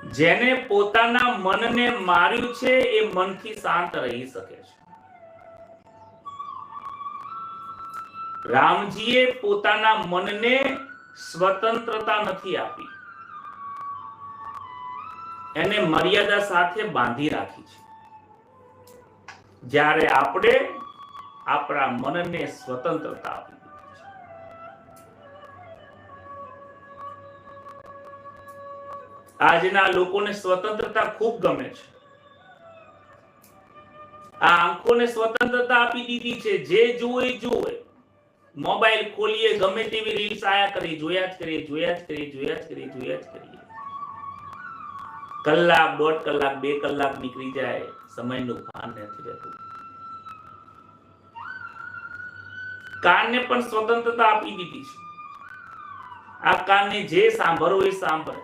જેને પોતાના મનને માર્યું છે એ મનથી શાંત રહી શકે છે. રામજીએ પોતાના મનને સ્વતંત્રતા નથી આપી, એને મર્યાદા સાથે બાંધી રાખી છે. જ્યારે આપણે આપણા મનને સ્વતંત્રતા આપી દીધી છે. આજના લોકોને સ્વતંત્રતા ખૂબ ગમે છે. આ આંખોને સ્વતંત્રતા આપી દીધી છે. જે જુએ જુએ, મોબાઈલ ખોલીએ ગમે તેવી રીલ્સ આયા કરી, જોયા જ કરીએ, જોયા જ કરીએ, જોયા જ કરીએ, જોયા જ કરીએ. કલાક, 1.5 કલાક, 2 કલાક નીકળી જાય, સમયનું ભાન નથી રહેતું. કાનને પણ સ્વતંત્રતા આપી દીધી છે. આ કાનને જે સાંભળવું એ સાંભળે,